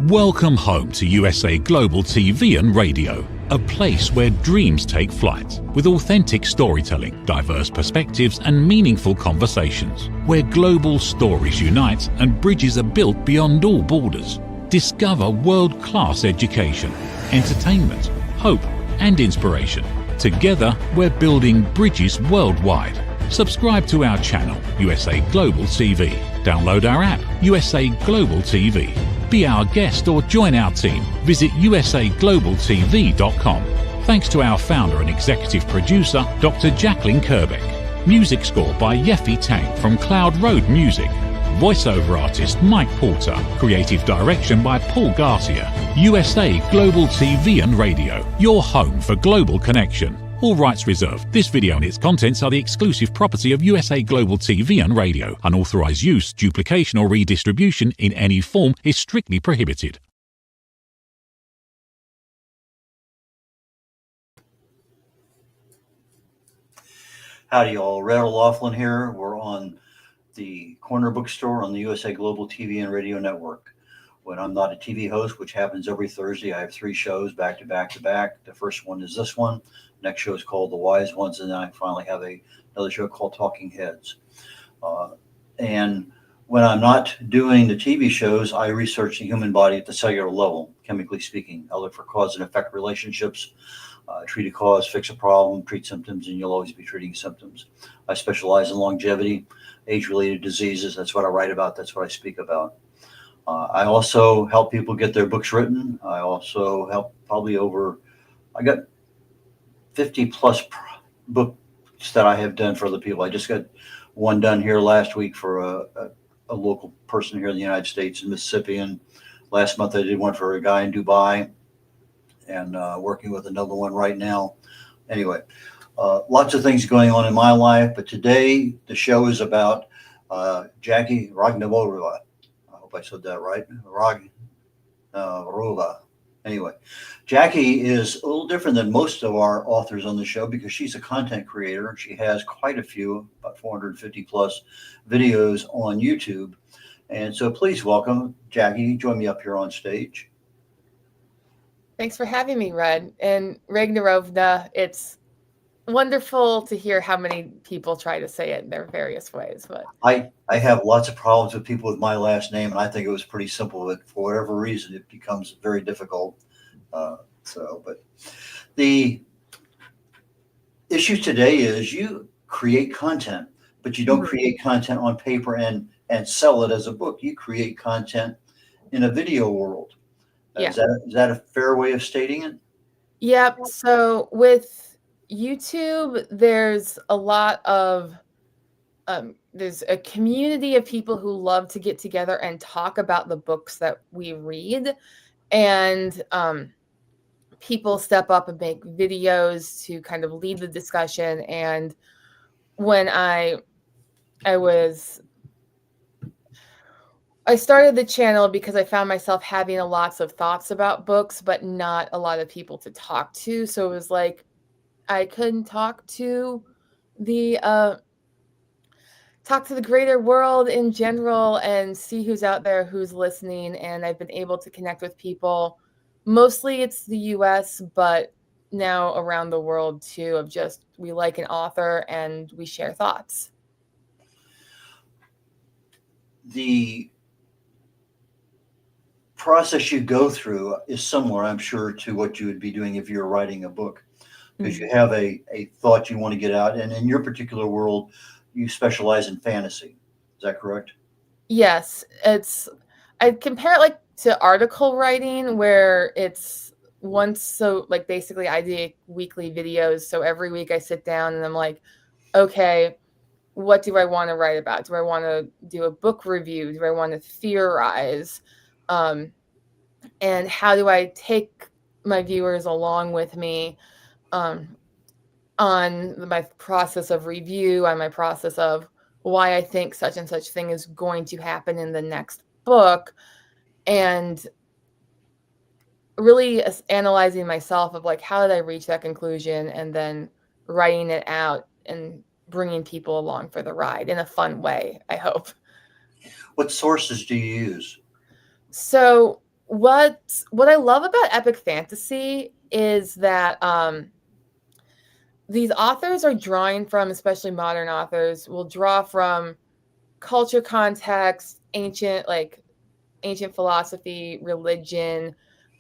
Welcome home to USA Global TV and Radio, a place where dreams take flight, with authentic storytelling, diverse perspectives and meaningful conversations, where global stories unite and bridges are built beyond all borders. Discover world-class education, entertainment, hope and inspiration. Together, we're building bridges worldwide. Subscribe to our channel, USA Global TV. Download our app, USA Global TV. Be our guest or join our team. Visit usaglobaltv.com. Thanks to our founder and executive producer, Dr. Jacqueline Kerbeck. Music score by Yeffy Tang from Cloud Road Music. Voiceover artist Mike Porter. Creative direction by Paul Garcia. USA Global TV and Radio. Your home for global connection. All rights reserved. This video and its contents are the exclusive property of USA Global TV and Radio. Unauthorized use, duplication or redistribution in any form is strictly prohibited. Howdy all, Red O'Loughlin here. We're on the Corner Bookstore on the USA Global TV and Radio Network. When I'm not a TV host, which happens every Thursday, I have 3 shows back to back to back. The first one is this one. Next show is called The Wise Ones, and then I finally have another show called Talking Heads. And when I'm not doing the TV shows, I research the human body at the cellular level, chemically speaking. I look for cause and effect relationships, treat a cause, fix a problem, treat symptoms, and you'll always be treating symptoms. I specialize in longevity, age-related diseases. That's what I write about. That's what I speak about. I also help people get their books written. I also help I got 50 plus books that I have done for other people. I just got one done here last week for a local person here in the United States in Mississippi. And last month I did one for a guy in Dubai, and working with another one right now. Anyway, lots of things going on in my life, but today the show is about Jacky Ragnarovna. I hope I said that right. Ragnarovna. Anyway, Jacky is a little different than most of our authors on the show because she's a content creator. She has quite a few, about 450 plus videos on YouTube. And so please welcome Jacky. Join me up here on stage. Thanks for having me, Red. And Ragnarovna, it's wonderful to hear how many people try to say it in their various ways. But I have lots of problems with people with my last name, and I think it was pretty simple, but for whatever reason, it becomes very difficult. But the issue today is you create content, but you don't create content on paper and sell it as a book. You create content in a video world. Yeah. Is that a fair way of stating it? Yep. So with YouTube, there's a lot of there's a community of people who love to get together and talk about the books that we read, and people step up and make videos to kind of lead the discussion. And when I started the channel because I found myself having lots of thoughts about books, but not a lot of people to talk to. So it was like I couldn't talk to the greater world in general and see who's out there, who's listening. And I've been able to connect with people. Mostly it's the US, but now around the world too, of just we like an author and we share thoughts. The process you go through is similar, I'm sure, to what you would be doing if you're writing a book. Because you have a thought you want to get out. And in your particular world, you specialize in fantasy. Is that correct? Yes. I compare it like to article writing, where it's basically I do weekly videos. So every week I sit down and I'm like, okay, what do I want to write about? Do I want to do a book review? Do I want to theorize? And how do I take my viewers along with me on my process of review, on my process of why I think such and such thing is going to happen in the next book, and really analyzing myself of like, how did I reach that conclusion, and then writing it out and bringing people along for the ride in a fun way, I hope. What sources do you use? So what I love about epic fantasy is that these authors are drawing from, especially modern authors, will draw from culture context, ancient philosophy, religion,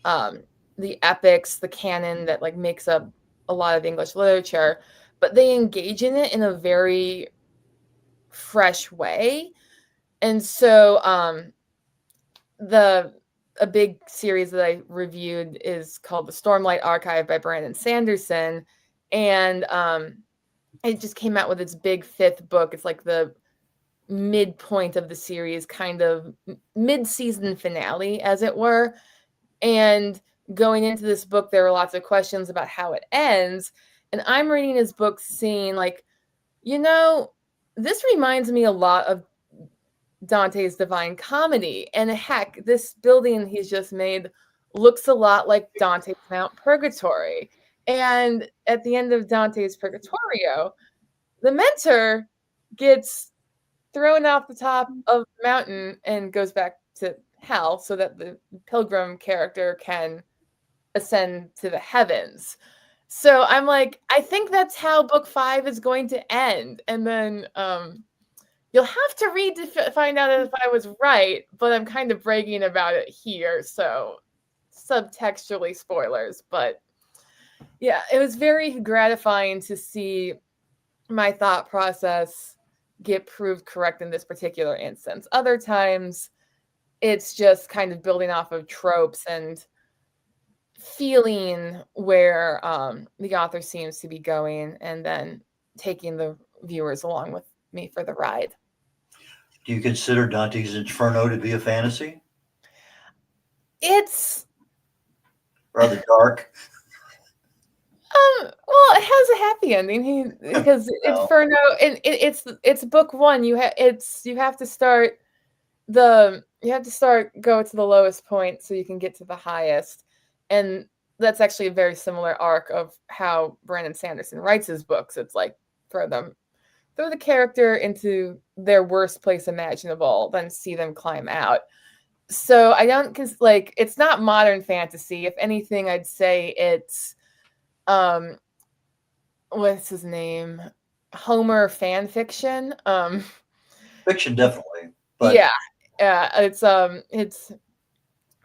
the epics, the canon that like makes up a lot of English literature, but they engage in it in a very fresh way. And so a big series that I reviewed is called The Stormlight Archive by Brandon Sanderson. And it just came out with its big 5th book. It's like the midpoint of the series, kind of mid-season finale, as it were. And going into this book, there were lots of questions about how it ends. And I'm reading his book seeing like, this reminds me a lot of Dante's Divine Comedy. And heck, this building he's just made looks a lot like Dante's Mount Purgatory. And at the end of Dante's Purgatorio, the mentor gets thrown off the top of the mountain and goes back to hell so that the pilgrim character can ascend to the heavens. So I'm like, I think that's how book 5 is going to end. And then you'll have to read to find out if I was right, but I'm kind of bragging about it here. So subtextually spoilers, but yeah, it was very gratifying to see my thought process get proved correct in this particular instance. Other times it's just kind of building off of tropes and feeling where the author seems to be going and then taking the viewers along with me for the ride. Do you consider Dante's Inferno to be a fantasy? It's rather dark. Well, it has a happy ending because Inferno, and it's book 1. You have to start go to the lowest point so you can get to the highest, and that's actually a very similar arc of how Brandon Sanderson writes his books. It's like throw the character into their worst place imaginable, then see them climb out. So I don't, because like it's not modern fantasy. If anything, I'd say it's what's his name? Homer fan fiction. Fiction, definitely. But yeah, it's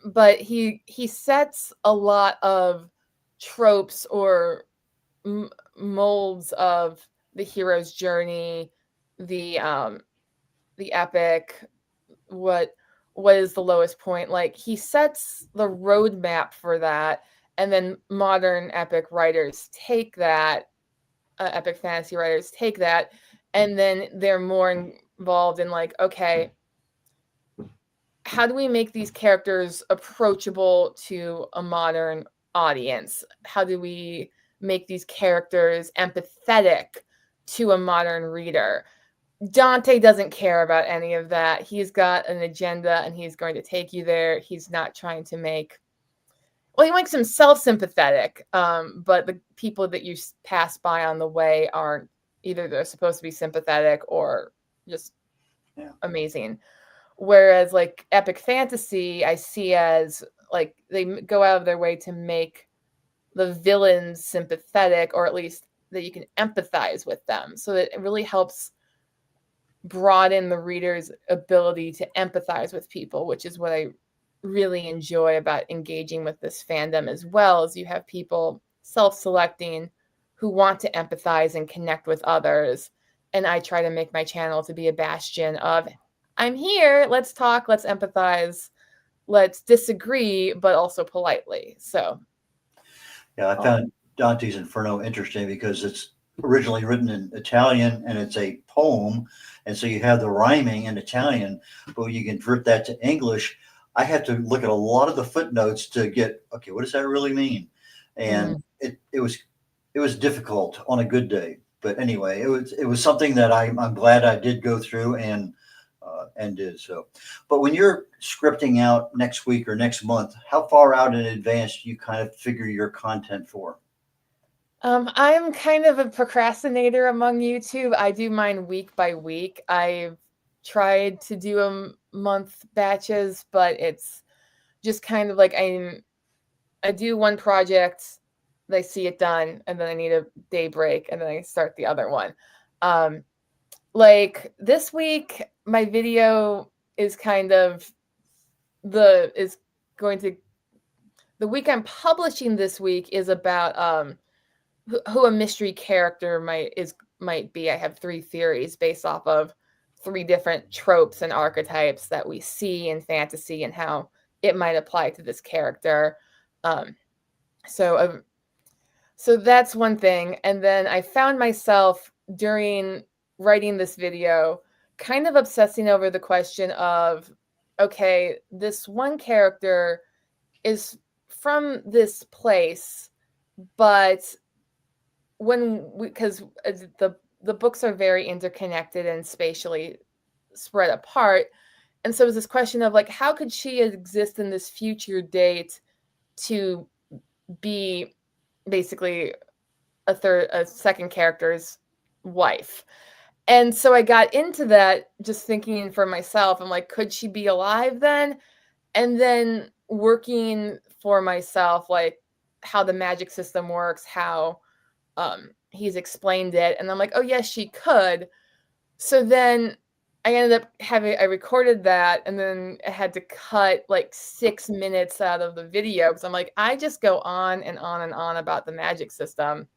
but he sets a lot of tropes or molds of the hero's journey, the epic, what is the lowest point. Like he sets the roadmap for that, and then modern epic writers take that, epic fantasy writers take that, and then they're more involved in like, okay, how do we make these characters approachable to a modern audience? How do we make these characters empathetic to a modern reader? Dante doesn't care about any of that. He's got an agenda and he's going to take you there. He's not trying to make, well, he makes himself sympathetic, but the people that you pass by on the way aren't, either they're supposed to be sympathetic or just amazing. Whereas like epic fantasy, I see as like they go out of their way to make the villains sympathetic, or at least that you can empathize with them. So that it really helps broaden the reader's ability to empathize with people, which is what I really enjoy about engaging with this fandom, as well as you have people self-selecting who want to empathize and connect with others. And I try to make my channel to be a bastion of, I'm here, let's talk, let's empathize, let's disagree, but also politely. So yeah, I found Dante's Inferno interesting because it's originally written in Italian and it's a poem, and so you have the rhyming in Italian, but you can convert that to English. I had to look at a lot of the footnotes to get, okay, what does that really mean? And it was difficult on a good day, but anyway, it was something that I'm glad I did go through and did so. But when you're scripting out next week or next month, how far out in advance do you kind of figure your content for? I'm kind of a procrastinator among YouTube. I do mine week by week. I've tried to do them month batches, but it's just kind of like I do one project, I see it done, and then I need a day break, and then I start the other one. Like this week, my video is kind of the week I'm publishing this week is about who a mystery character might be. I have 3 theories based off of 3 different tropes and archetypes that we see in fantasy and how it might apply to this character. So that's one thing. And then I found myself during writing this video kind of obsessing over the question of, okay, this one character is from this place, but because the books are very interconnected and spatially spread apart, and so it was this question of like, how could she exist in this future date to be basically a second character's wife? And so I got into that just thinking for myself. I'm like, could she be alive then? And then working for myself, like how the magic system works, how he's explained it. And I'm like, oh yes, she could. So then I ended up I recorded that, and then I had to cut like 6 minutes out of the video because I'm like, I just go on and on and on about the magic system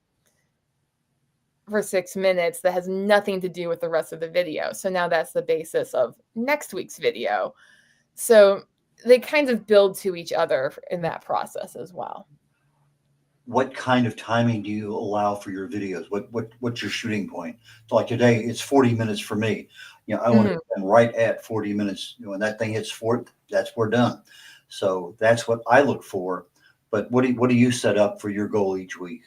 for 6 minutes that has nothing to do with the rest of the video. So now that's the basis of next week's video. So they kind of build to each other in that process as well. What kind of timing do you allow for your videos? What's your shooting point? So like today, it's 40 minutes for me. I want to spend right at 40 minutes. When that thing hits 4, we're done. So that's what I look for. But what do you set up for your goal each week?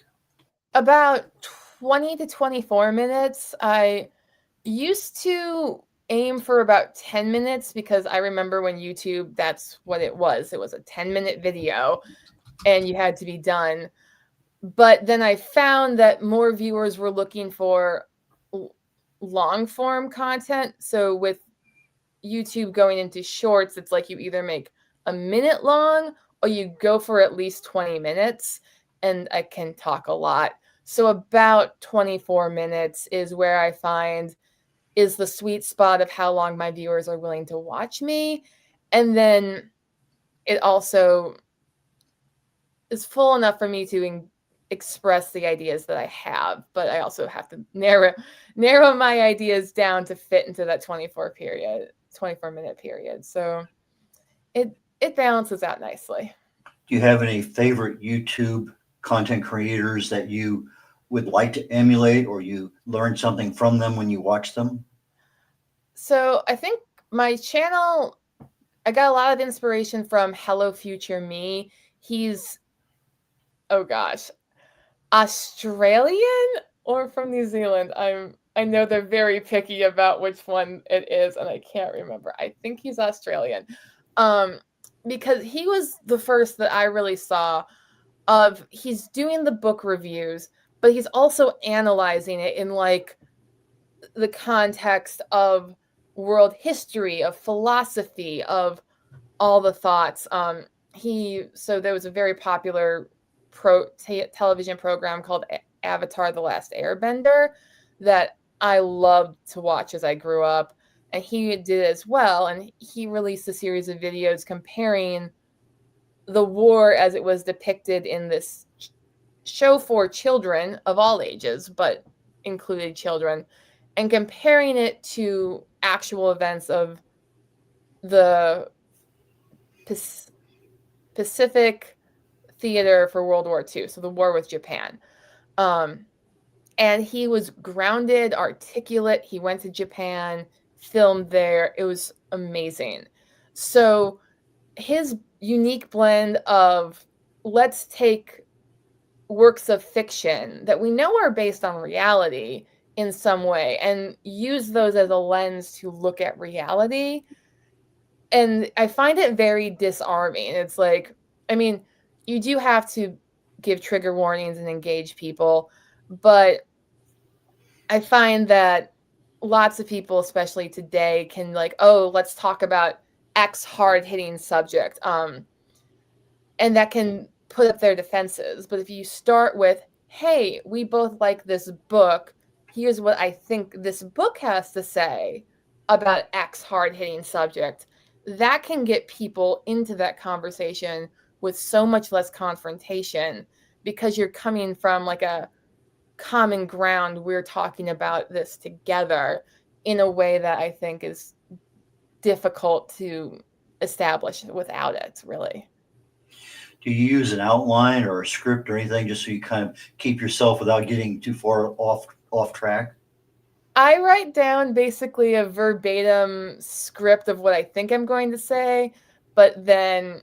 About 20 to 24 minutes. I used to aim for about 10 minutes because I remember when YouTube, that's what it was. It was a 10-minute video and you had to be done. But then I found that more viewers were looking for long form content. So with YouTube going into shorts, it's like you either make a minute long or you go for at least 20 minutes. And I can talk a lot. So about 24 minutes is where I find is the sweet spot of how long my viewers are willing to watch me. And then it also is full enough for me to express the ideas that I have, but I also have to narrow my ideas down to fit into that 24-minute period. So it balances out nicely. Do you have any favorite YouTube content creators that you would like to emulate, or you learn something from them when you watch them? So I think my channel, I got a lot of inspiration from Hello Future Me. He's, oh gosh, Australian or from New Zealand. I know they're very picky about which one it is, and I can't remember. I think he's Australian. Because he was the first that I really saw of, he's doing the book reviews, but he's also analyzing it in like the context of world history, of philosophy, of all the thoughts. So there was a very popular television program called Avatar: The Last Airbender that I loved to watch as I grew up, and he did as well. And he released a series of videos comparing the war as it was depicted in this show for children of all ages, but included children, and comparing it to actual events of the Pacific theater for World War II, so the war with Japan. And he was grounded, articulate. He went to Japan, filmed there. It was amazing. So his unique blend of, let's take works of fiction that we know are based on reality in some way and use those as a lens to look at reality. And I find it very disarming. It's like, I mean, you do have to give trigger warnings and engage people, but I find that lots of people, especially today, can like, oh, let's talk about X hard-hitting subject. and that can put up their defenses. But if you start with, hey, we both like this book, here's what I think this book has to say about X hard-hitting subject, that can get people into that conversation with so much less confrontation, because you're coming from like a common ground. We're talking about this together in a way that I think is difficult to establish without it, really. Do you use an outline or a script or anything just so you kind of keep yourself without getting too far off track? I write down basically a verbatim script of what I think I'm going to say, but then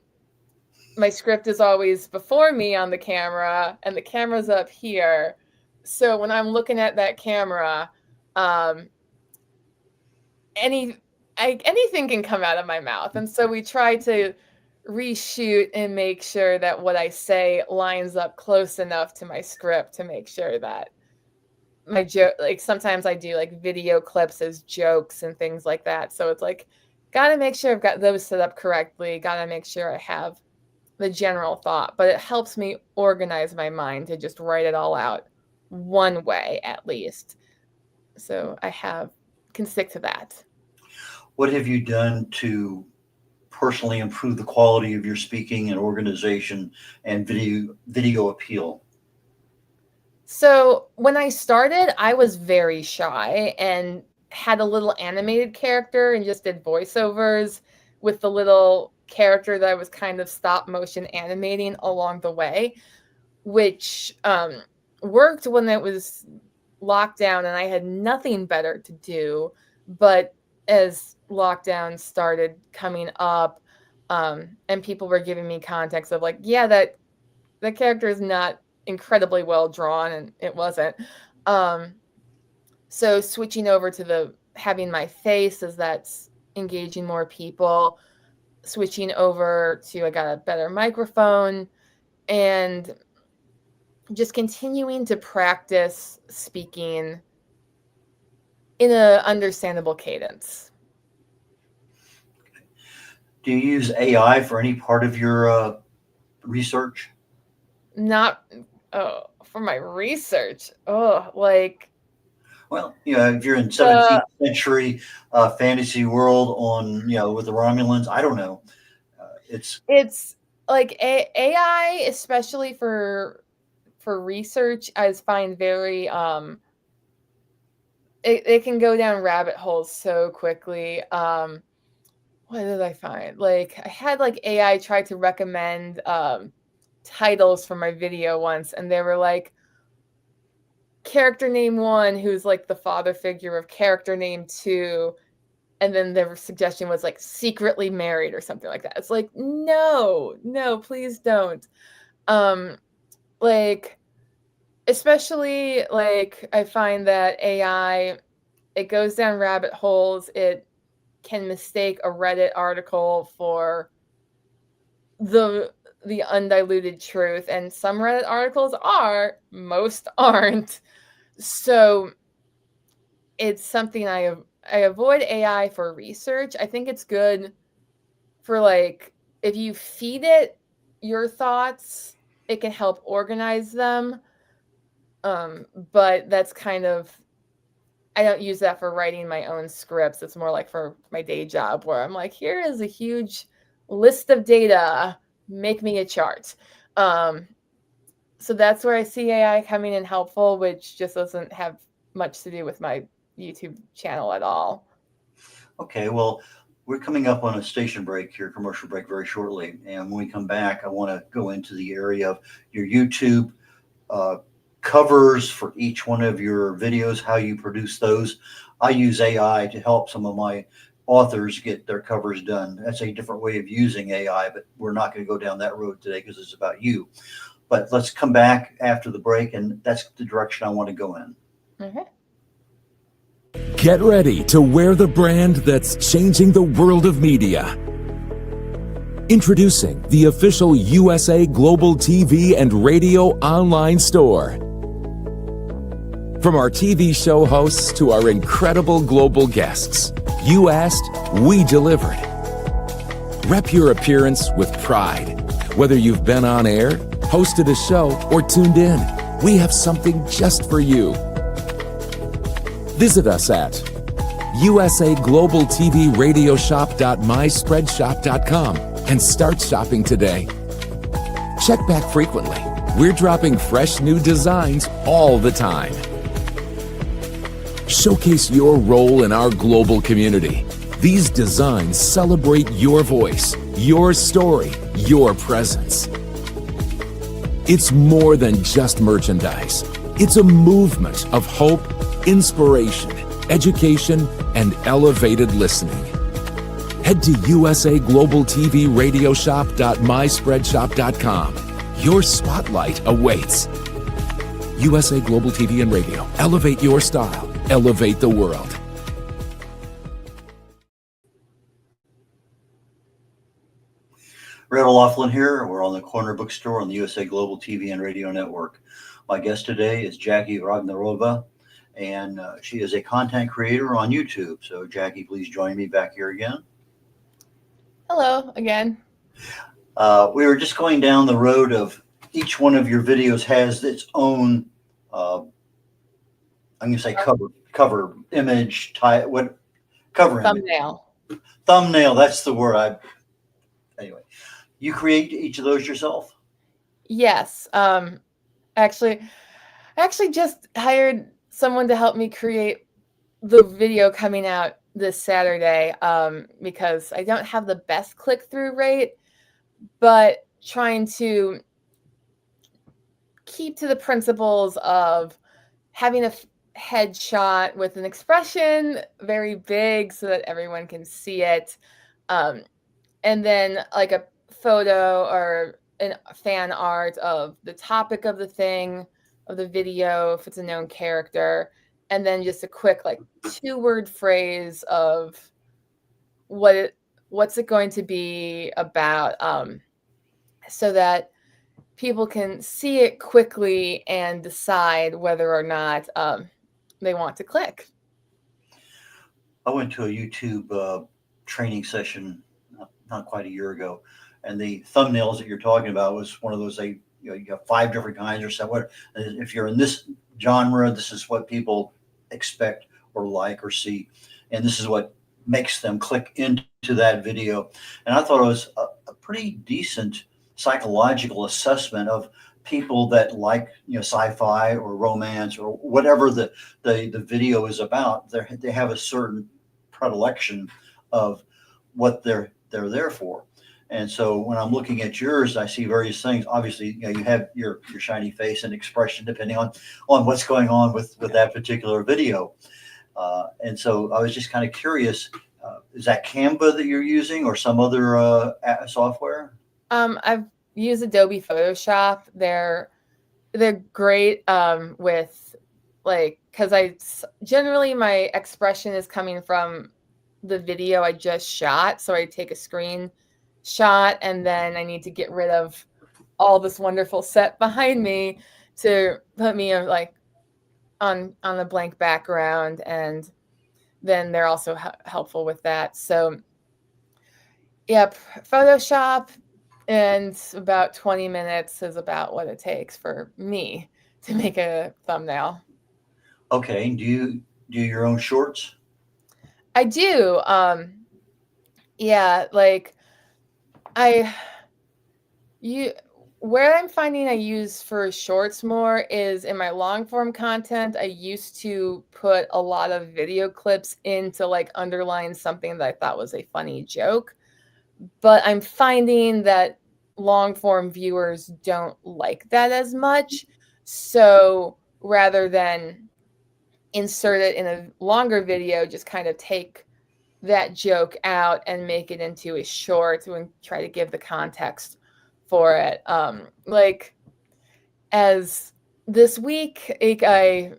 my script is always before me on the camera, and the camera's up here. So when I'm looking at that camera, anything can come out of my mouth. And so we try to reshoot and make sure that what I say lines up close enough to my script to make sure that my joke, like sometimes I do like video clips as jokes and things like that. So it's like, got to make sure I've got those set up correctly. Got to make sure I have the general thought, but it helps me organize my mind to just write it all out one way at least. So I can stick to that. What have you done to personally improve the quality of your speaking and organization and video appeal? So when I started, I was very shy and had a little animated character and just did voiceovers with the little character that I was kind of stop motion animating along the way, which worked when it was lockdown and I had nothing better to do. But as lockdown started coming up, and people were giving me context of like, yeah, that character is not incredibly well drawn, and it wasn't. So switching over to having my face, as that's engaging more people, switching over to, I got a better microphone, and just continuing to practice speaking in an understandable cadence. Do you use AI for any part of your research? Not for my research. Like, well, if you're in 17th century fantasy world on, with the Romulans, I don't know. It's like AI, especially for research, I find very it can go down rabbit holes so quickly. What did I find? Like, I had like AI try to recommend titles for my video once, and they were like, character name 1, who's like the father figure of character name 2, and then their suggestion was like secretly married or something like that. It's like, no, please don't. Like, especially like, I find that AI, it goes down rabbit holes. It can mistake a Reddit article for the undiluted truth, and some Reddit articles are, most aren't. So it's something I avoid AI for research. I think it's good for, like, if you feed it your thoughts, it can help organize them. But that's kind of, I don't use that for writing my own scripts. It's more like for my day job, where I'm like, here is a huge list of data, make me a chart. So that's where I see AI coming in helpful, which just doesn't have much to do with my YouTube channel at all. Okay, well, we're coming up on a station break here, commercial break, very shortly. And when we come back, I want to go into the area of your YouTube covers for each one of your videos, how you produce those. I use AI to help some of my authors get their covers done. That's a different way of using AI, but we're not going to go down that road today because it's about you. But let's come back after the break, and that's the direction I want to go in. Mm-hmm. Get ready to wear the brand that's changing the world of media. Introducing the official USA Global TV and Radio online store. From our TV show hosts to our incredible global guests, you asked, we delivered. Rep your appearance with pride. Whether you've been on air, hosted a show, or tuned in, we have something just for you. Visit us at usaglobaltvradioshoп.myspreadshop.com and start shopping today. Check back frequently. We're dropping fresh new designs all the time. Showcase your role in our global community. These designs celebrate your voice, your story, your presence. It's more than just merchandise. It's a movement of hope, inspiration, education, and elevated listening. Head to usaglobaltvradioshoп.myspreadshop.com. Your spotlight awaits. USA Global TV and Radio. Elevate your style. Elevate the world. Red O'Loughlin here. We're on the Corner Bookstore on the USA Global TV and Radio Network. My guest today is Jacky Ragnarovna, and she is a content creator on YouTube. So, Jacky, please join me back here again. Hello again. We were just going down the road of each one of your videos has its own, I'm going to say cover image, cover Thumbnail. image. Thumbnail, that's the word. Anyway, you create each of those yourself? Yes. Actually just hired someone to help me create the video coming out this Saturday, because I don't have the best click-through rate, but trying to keep to the principles of having a headshot with an expression very big so that everyone can see it, and then like a photo or a fan art of the topic of the thing, of the video, if it's a known character, and then just a quick like 2-word phrase of what's it going to be about, so that people can see it quickly and decide whether or not they want to click. I went to a YouTube training session not quite a year ago, and the thumbnails that you're talking about was one of those. You have 5 different kinds or so. If you're in this genre, this is what people expect or like or see, and this is what makes them click into that video. And I thought it was a pretty decent psychological assessment of people that like sci-fi or romance or whatever the video is about. They have a certain predilection of what they're there for. And so when I'm looking at yours, I see various things. Obviously, you have your shiny face and expression depending on what's going on with that particular video. And so I was just kind of curious, is that Canva that you're using or some other software? I've used Adobe Photoshop. They're great with because generally my expression is coming from the video I just shot. So I take a screen shot and then I need to get rid of all this wonderful set behind me to put me on a blank background, and then they're also helpful with that. So yeah, Photoshop, and about 20 minutes is about what it takes for me to make a thumbnail. Okay. Do you do your own shorts? I do. Yeah, where I'm finding I use for shorts more is in my long form content. I used to put a lot of video clips in to underline something that I thought was a funny joke, but I'm finding that long form viewers don't like that as much. So rather than insert it in a longer video, just kind of take that joke out and make it into a short and try to give the context for it. As this week, I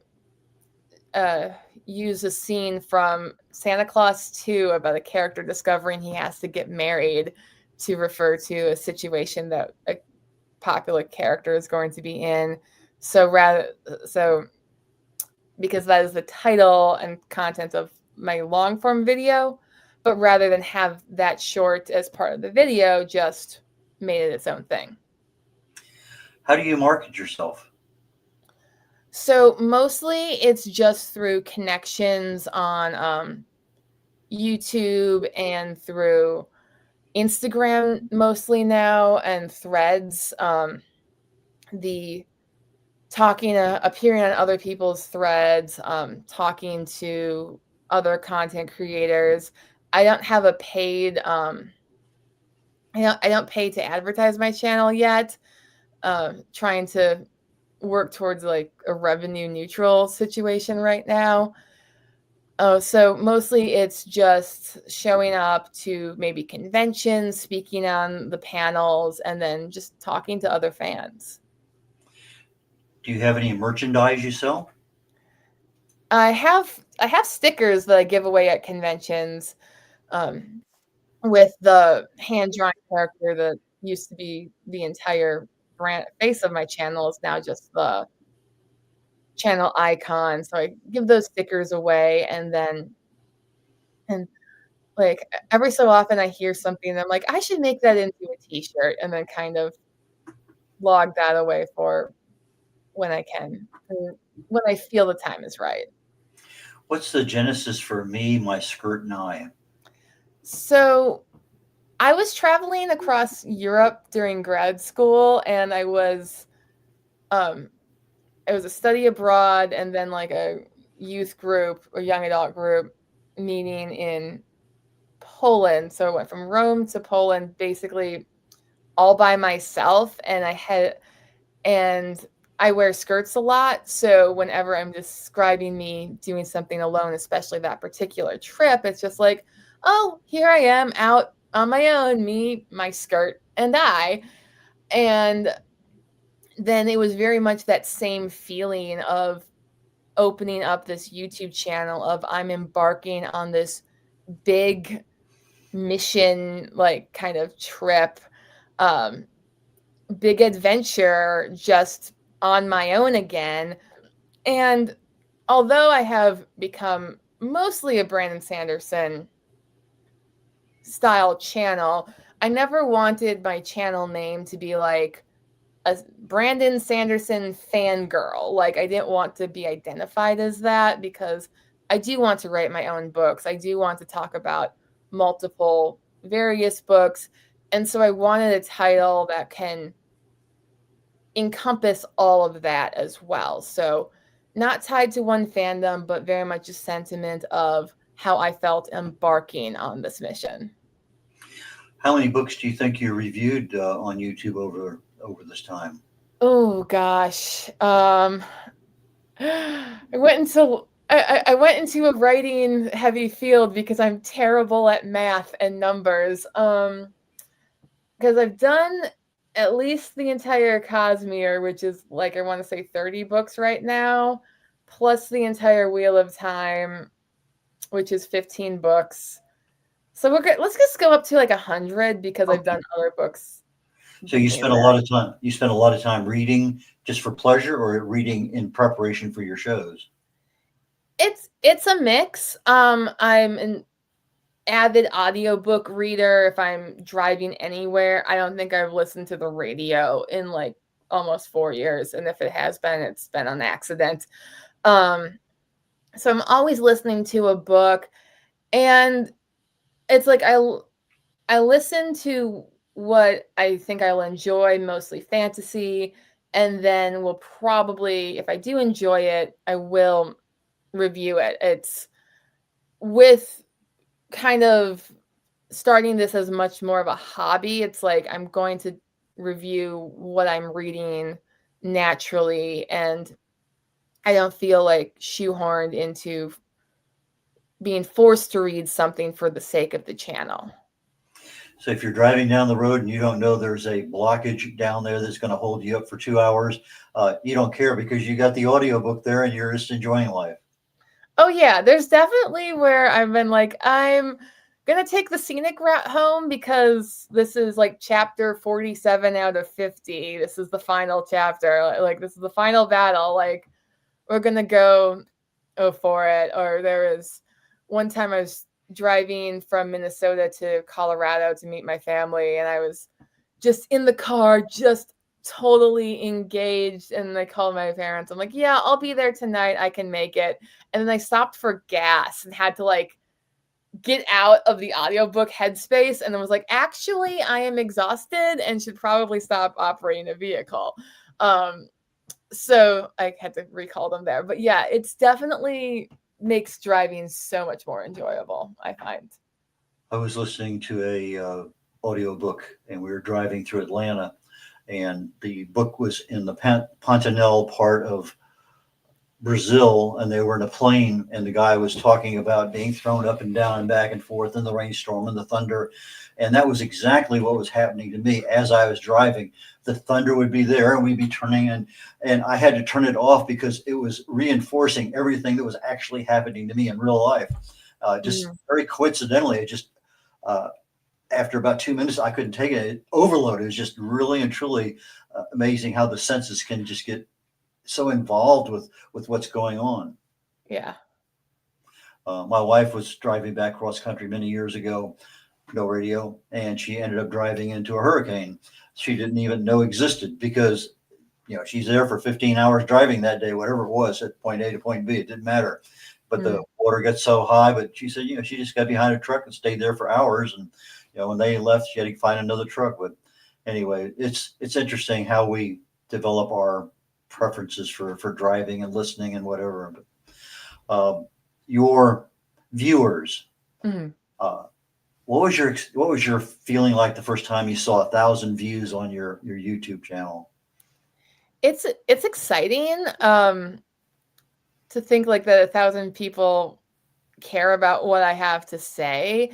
use a scene from Santa Claus 2 about a character discovering he has to get married to refer to a situation that a popular character is going to be in. So because that is the title and content of my long form video, but rather than have that short as part of the video, just made it its own thing. How do you market yourself? So mostly it's just through connections on YouTube and through Instagram mostly now, and Threads. The appearing on other people's threads, talking to other content creators. I don't have a paid. I don't pay to advertise my channel yet. Trying to work towards like a revenue neutral situation right now. So mostly it's just showing up to maybe conventions, speaking on the panels, and then just talking to other fans. Do you have any merchandise you sell? I have stickers that I give away at conventions, with the hand drawn character that used to be the entire brand face of my channel is now just the channel icon. So I give those stickers away, and like every so often I hear something and I'm like, I should make that into a t-shirt, and then kind of log that away for when I can, when I feel the time is right. What's the genesis for Me, My Skirt, and I? So I was traveling across Europe during grad school, and it was a study abroad and then like a youth group or young adult group meeting in Poland. So I went from Rome to Poland basically all by myself, and I wear skirts a lot. So whenever I'm describing me doing something alone, especially that particular trip, it's just like, oh, here I am out on my own, me, my skirt, and I. And then it was very much that same feeling of opening up this YouTube channel of I'm embarking on this big mission, like kind of trip, big adventure just on my own again. And although I have become mostly a Brandon Sanderson style channel, I never wanted my channel name to be like a Brandon Sanderson fangirl. Like, I didn't want to be identified as that, because I do want to write my own books. I do want to talk about multiple various books. And so I wanted a title that can encompass all of that as well. So not tied to one fandom, but very much a sentiment of how I felt embarking on this mission. How many books do you think you reviewed on YouTube over this time? Oh gosh, I went into a writing heavy field because I'm terrible at math and numbers. Because I've done at least the entire Cosmere, which is like, I want to say 30 books right now, plus the entire Wheel of Time, which is 15 books. So let's just go up to like 100, because I've done other books. So you spent a lot of time. You spent a lot of time reading just for pleasure, or reading in preparation for your shows? It's a mix. I'm an avid audiobook reader. If I'm driving anywhere, I don't think I've listened to the radio in like almost 4 years, and if it has been, it's been on accident. So I'm always listening to a book, and it's like I listen to what I think I'll enjoy, mostly fantasy, and then will probably, if I do enjoy it, I will review it. It's with kind of starting this as much more of a hobby. It's like I'm going to review what I'm reading naturally, and I don't feel like shoehorned into being forced to read something for the sake of the channel. So if you're driving down the road and you don't know there's a blockage down there that's going to hold you up for 2 hours, you don't care, because you got the audiobook there and you're just enjoying life. Oh yeah, there's definitely where I've been like, I'm gonna take the scenic route home because this is like chapter 47 out of 50. This is the final chapter. Like, this is the final battle. Like, we're gonna go for it. Or there was one time I was driving from Minnesota to Colorado to meet my family, and I was just in the car, just totally engaged. And I called my parents. I'm like, yeah, I'll be there tonight. I can make it. And then I stopped for gas and had to like get out of the audiobook headspace, and then was like, actually, I am exhausted and should probably stop operating a vehicle. So I had to recall them there. But yeah, it's definitely makes driving so much more enjoyable, I find. I was listening to a audiobook, and we were driving through Atlanta, and the book was in the Pantanal part of Brazil, and they were in a plane, and the guy was talking about being thrown up and down and back and forth in the rainstorm and the thunder. And that was exactly what was happening to me as I was driving. The thunder would be there, and we'd be turning, and I had to turn it off because it was reinforcing everything that was actually happening to me in real life. Just very coincidentally, it just after about 2 minutes, I couldn't take it. It overloaded. It was just really and truly amazing how the senses can just get so involved with what's going on. Yeah. My wife was driving back cross country many years ago, no radio, and she ended up driving into a hurricane she didn't even know existed because, she's there for 15 hours driving that day, whatever it was, at point A to point B. It didn't matter. But the water got so high, but she said, she just got behind a truck and stayed there for hours. And, when they left, she had to find another truck. But anyway, it's interesting how we develop our preferences for driving and listening and whatever. But your viewers, what was your feeling like the first time you saw 1,000 views on your YouTube channel? It's exciting to think like that 1,000 people care about what I have to say.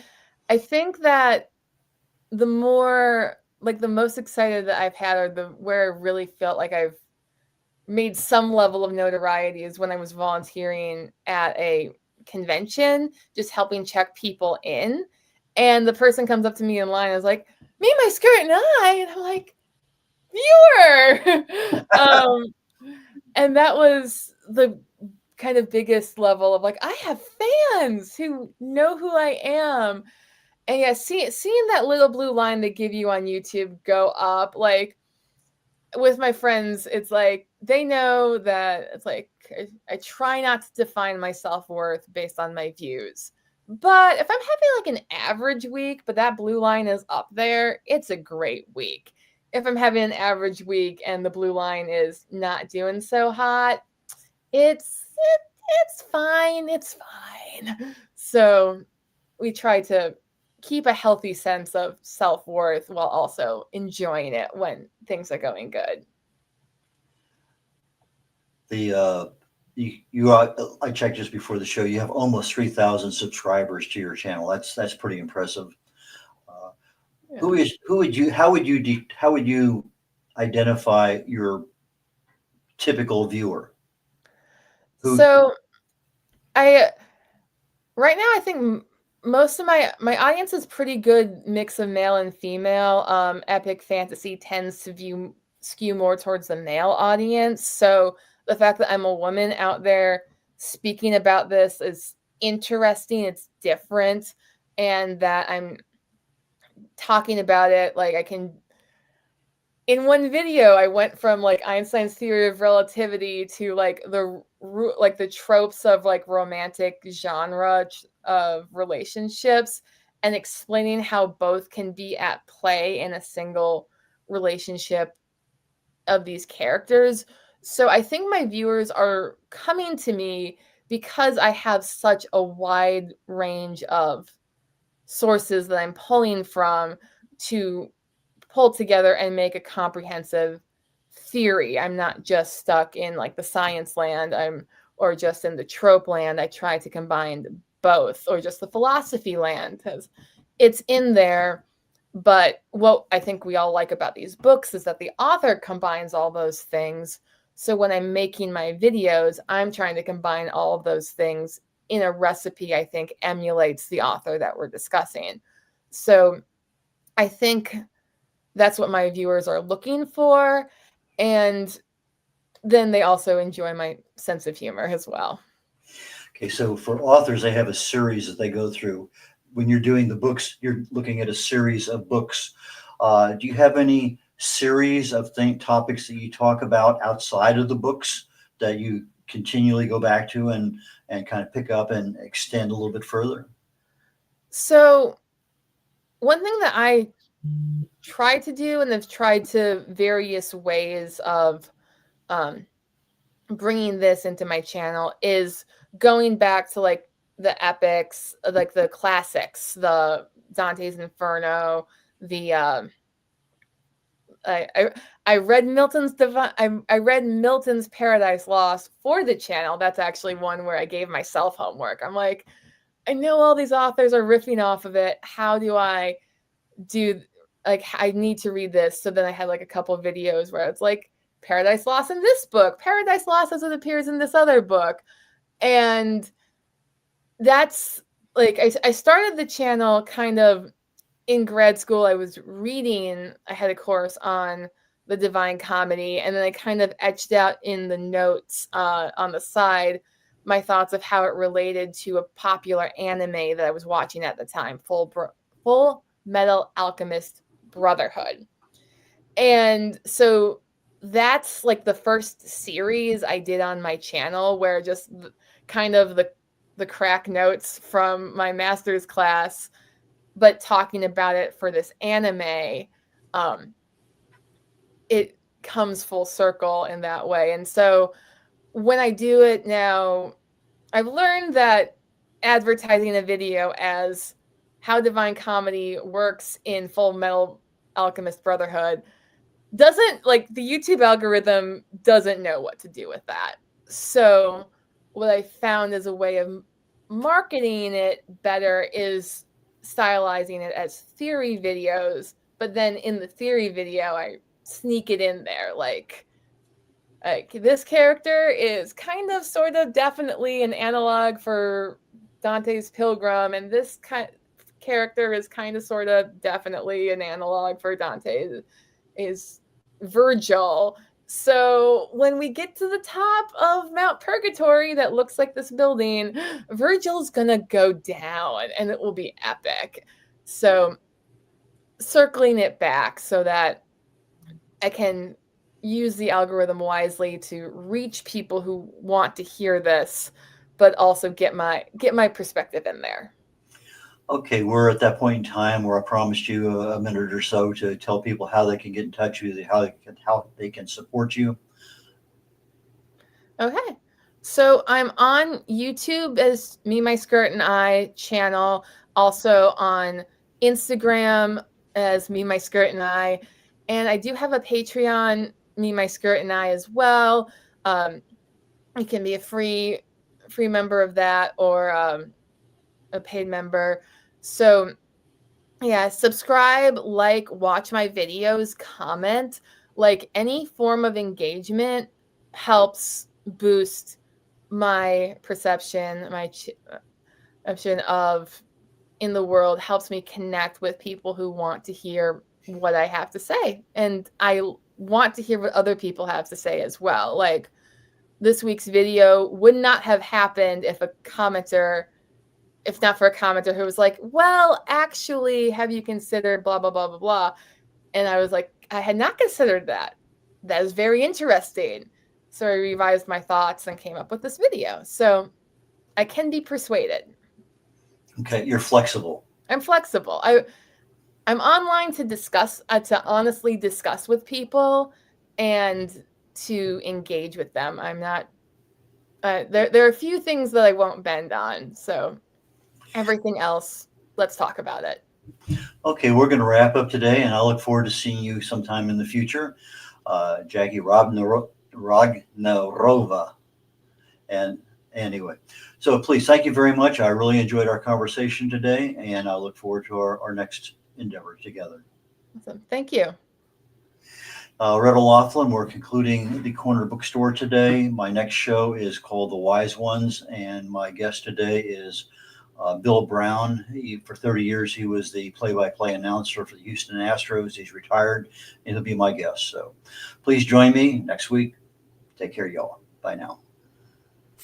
I think that the most excited that I've had, or where I really felt like I've made some level of notoriety, is when I was volunteering at a convention, just helping check people in. And the person comes up to me in line and is like, "Me, my skirt, and I." And I'm like, "Viewer!" And that was the kind of biggest level of like, I have fans who know who I am. And yeah, seeing that little blue line they give you on YouTube go up, like with my friends, it's like they know that it's like I try not to define my self-worth based on my views. But if I'm having like an average week, but that blue line is up there, it's a great week. If I'm having an average week and the blue line is not doing so hot, it's fine. It's fine. So we try to keep a healthy sense of self-worth while also enjoying it when things are going good. I checked just before the show. You have almost 3,000 subscribers to your channel. That's pretty impressive. Yeah. How would you identify your typical viewer? So right now I think most of my audience is pretty good mix of male and female. Epic fantasy tends to skew more towards the male audience. So the fact that I'm a woman out there speaking about this is interesting. It's different. And that I'm talking about it, like I can, in one video, I went from like Einstein's theory of relativity to like the tropes of like romantic genre of relationships, and explaining how both can be at play in a single relationship of these characters. So I think my viewers are coming to me because I have such a wide range of sources that I'm pulling from to pull together and make a comprehensive theory. I'm not just stuck in like the science land or just in the trope land. I try to combine both, or just the philosophy land, because it's in there. But what I think we all like about these books is that the author combines all those things. So when I'm making my videos, I'm trying to combine all of those things in a recipe I think emulates the author that we're discussing. So I think that's what my viewers are looking for. And then they also enjoy my sense of humor as well. Okay, so for authors, they have a series that they go through. When you're doing the books, you're looking at a series of books. Do you have any series of topics that you talk about outside of the books that you continually go back to and kind of pick up and extend a little bit further? So one thing that I try to do, and have tried to various ways of bringing this into my channel, is going back to like the epics, like the classics, the Dante's Inferno, the I read Milton's I read Milton's Paradise Lost for the channel. That's actually one where I gave myself homework. I'm like, I know all these authors are riffing off of it. How do I do, like, I need to read this. So then I had like a couple of videos where it's like Paradise Lost in this book, Paradise Lost as it appears in this other book. And that's like, I started the channel kind of in grad school. I was reading, I had a course on the Divine Comedy, and then I kind of etched out in the notes on the side my thoughts of how it related to a popular anime that I was watching at the time, Full Metal Alchemist Brotherhood. And so that's like the first series I did on my channel, where just kind of the crack notes from my master's class, but talking about it for this anime, it comes full circle in that way. And so when I do it now, I've learned that advertising a video as how Divine Comedy works in Full Metal Alchemist Brotherhood doesn't, like, the YouTube algorithm doesn't know what to do with that. So what I found as a way of marketing it better is stylizing it as theory videos, but then in the theory video, I sneak it in there. Like this character is kind of, sort of, definitely an analog for Dante's Pilgrim, and this character is kind of, sort of, definitely an analog for Dante is Virgil. So when we get to the top of Mount Purgatory that looks like this building, Virgil's gonna go down and it will be epic. So circling it back so that I can use the algorithm wisely to reach people who want to hear this, but also get my perspective in there. Okay, we're at that point in time where I promised you a minute or so to tell people how they can get in touch with you, how they can support you. Okay, so I'm on YouTube as Me, My Skirt, and I channel, also on Instagram as Me, My Skirt, and I do have a Patreon, Me, My Skirt, and I, as well. You can be a free member of that, or a paid member. So yeah, subscribe, like, watch my videos, comment. Like, any form of engagement helps boost my perception, my perception of in the world, helps me connect with people who want to hear what I have to say. And I want to hear what other people have to say as well. Like, this week's video would not have happened if not for a commenter who was like, well, actually, have you considered blah, blah, blah, blah, blah. And I was like, I had not considered that. That is very interesting. So I revised my thoughts and came up with this video. So I can be persuaded. Okay, you're flexible. I'm flexible. I'm online to discuss, to honestly discuss with people and to engage with them. I'm not, there are a few things that I won't bend on. So everything else, let's talk about it. Okay, we're going to wrap up today, and I look forward to seeing you sometime in the future. Jacky Ragnarovna. And anyway, so please, thank you very much. I really enjoyed our conversation today, and I look forward to our next endeavor together. Awesome. Thank you. Red O'Loughlin, we're concluding the Corner Bookstore today. My next show is called The Wise Ones, and my guest today is Bill Brown. For 30 years, he was the play-by-play announcer for the Houston Astros. He's retired, and he'll be my guest. So please join me next week. Take care, y'all. Bye now.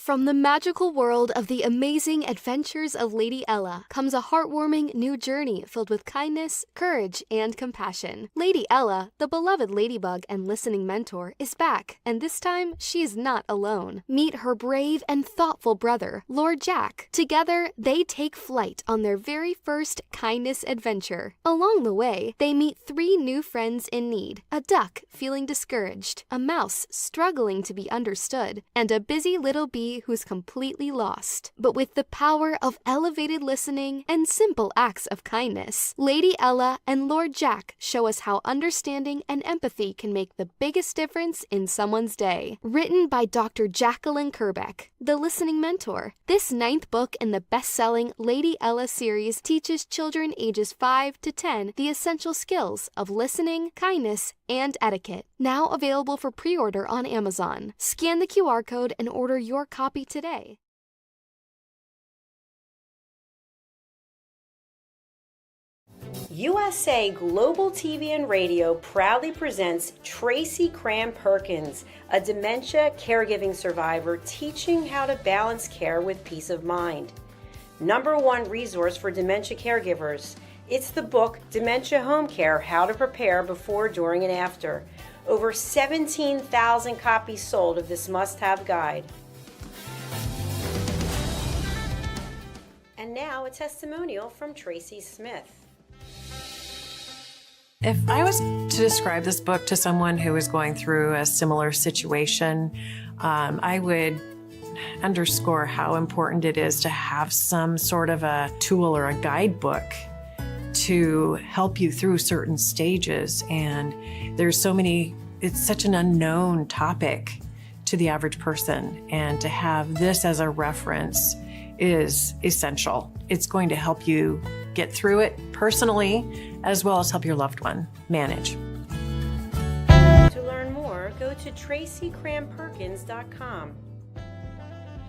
From the magical world of the amazing adventures of Lady Ella comes a heartwarming new journey filled with kindness, courage, and compassion. Lady Ella, the beloved ladybug and listening mentor, is back, and this time she is not alone. Meet her brave and thoughtful brother, Lord Jack. Together, they take flight on their very first kindness adventure. Along the way, they meet 3 new friends in need: a duck feeling discouraged, a mouse struggling to be understood, and a busy little bee who's completely lost. But with the power of elevated listening and simple acts of kindness, Lady Ella and Lord Jack show us how understanding and empathy can make the biggest difference in someone's day. Written by Dr. Jacqueline Kerbeck, the listening mentor, this 9th book in the best-selling Lady Ella series teaches children ages 5 to 10 the essential skills of listening, kindness, and etiquette. Now available for pre-order on Amazon. Scan the QR code and order your copy today. USA Global TV and Radio proudly presents Tracy Cram Perkins, a dementia caregiving survivor teaching how to balance care with peace of mind. #1 resource for dementia caregivers. It's the book Dementia Home Care: How to Prepare Before, During, and After. Over 17,000 copies sold of this must-have guide. And now a testimonial from Tracy Smith. If I was to describe this book to someone who is going through a similar situation, I would underscore how important it is to have some sort of a tool or a guidebook to help you through certain stages. And there's so many, it's such an unknown topic to the average person. And to have this as a reference is essential. It's going to help you get through it personally, as well as help your loved one manage. To learn more, go to TracyCramPerkins.com.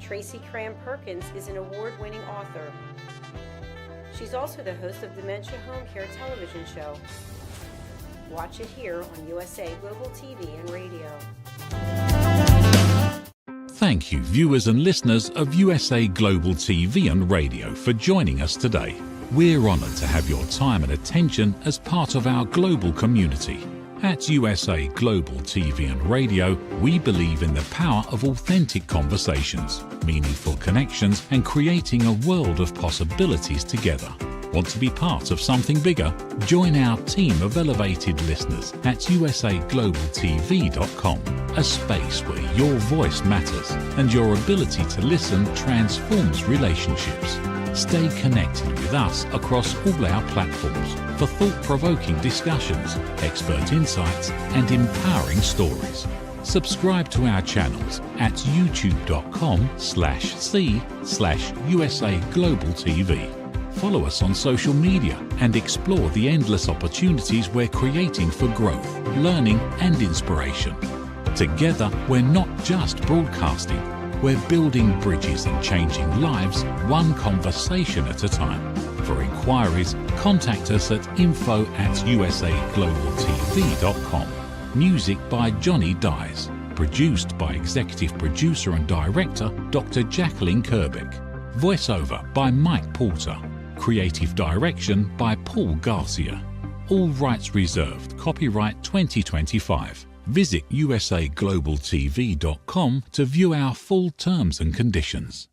Tracy Cram Perkins is an award-winning author. She's also the host of Dementia Home Care television show. Watch it here on USA Global TV and Radio. Thank you, viewers and listeners of USA Global TV and Radio, for joining us today. We're honoured to have your time and attention as part of our global community. At USA Global TV and Radio, we believe in the power of authentic conversations, meaningful connections, and creating a world of possibilities together. Want to be part of something bigger? Join our team of elevated listeners at usaglobaltv.com, a space where your voice matters and your ability to listen transforms relationships. Stay connected with us across all our platforms for thought-provoking discussions, expert insights, and empowering stories. Subscribe to our channels at youtube.com/c/USA Global TV. Follow us on social media and explore the endless opportunities we're creating for growth, learning, and inspiration. Together, we're not just broadcasting, we're building bridges and changing lives one conversation at a time. For inquiries, contact us at info@usaglobaltv.com. Music by Johnny Dyes. Produced by Executive Producer and Director Dr. Jacqueline Kerbeck. Voiceover by Mike Porter. Creative Direction by Paul Garcia. All rights reserved. Copyright 2025. Visit usaglobaltv.com to view our full terms and conditions.